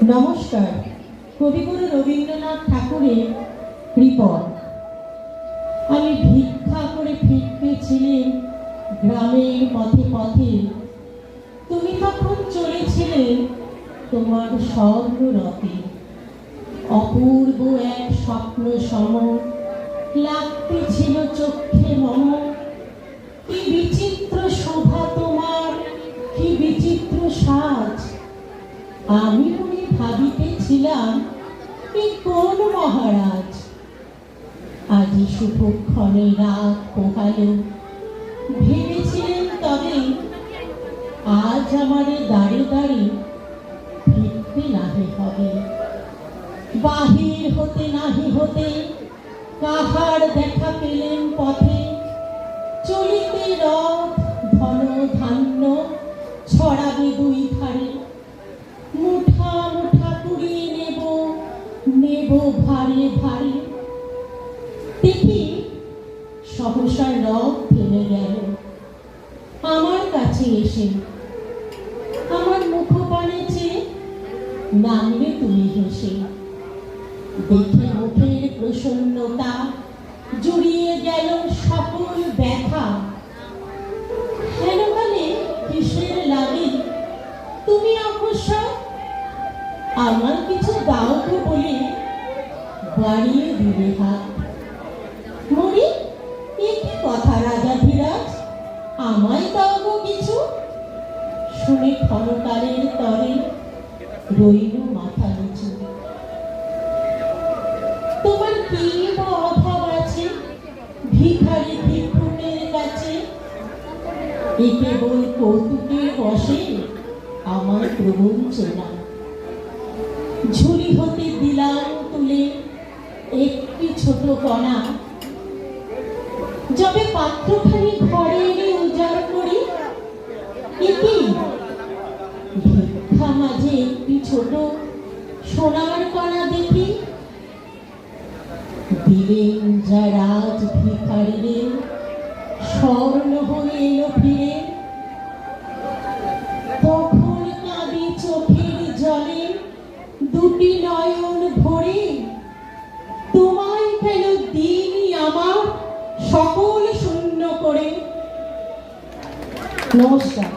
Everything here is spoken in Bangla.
নমস্কার। কবিগুরু রবীন্দ্রনাথ ঠাকুরের কৃপণ। আমি ভিক্ষা করে ফিরতেছিলেন গ্রামের পথে পথে। তুমি তখন চলেছিলে তোমার স্বর্ণরথে। অপূর্ব এক স্বপ্ন সম লাগতেছিল চক্ষে মম। কি বিচিত্র শোভা তোমার, কি বিচিত্র সাজ। আমি মনে ভাবিতেছিলাম কি কোন মহারাজ। আজি শুভক্ষণে রাত পোহালো, ভেবেছিলেন তবে আজ আমারে দাঁড়ে দাঁড়ে ফিরতে নাহি হবে। বাহির হতে নাহি হতে কাহার দেখা পেলেন পথে। চলিতে রথ ধন ধান্য ছড়াবে দুই ধারে। মুঠা মুঠা কুড়িয়ে নেব নেব ভারে ভারে। দেখি সহসা রথ থেমে গেল আমার কাছে এসে। আমার মুখপানে চেয়ে নামলে তুমি হেসে। দেখে মুখের প্রসন্নতা জুড়িয়ে গেল সকল ব্যথা। হেনকালে কিসের লাগে তুমি অবসর। আমার কিছু দাও তো বলে বাড়িয়ে দিলে হাত। মরি এ কি কথা রাজাধিরাজ, আমায় দাও গো কিছু। শুনে ক্ষণকালের তরে রইল মাথা নিচু। তোমার কি বা অভাব আছে ভিখারি ভিক্ষুকের কাছে। এ কেবল কৌতুকের বসে আমার প্রবঞ্চনা। ঝুলি হতে দিলাম তুলে একটি ছোট কণা। যবে পাত্রখানি ঘরে এনে উজাড় করি, এটি ভিক্ষা মাঝে একটি ছোট সোনার কণা দেখি। দিলেন যা রাজ ভিখারিরে স্বর্ণ হয়ে এলো ফিরে। তখন কাঁদি চোখের জলে দুটি নয়ন ভরে। তোমায় কেন দিনই আমার সকল শূন্য করে। নমস্কার।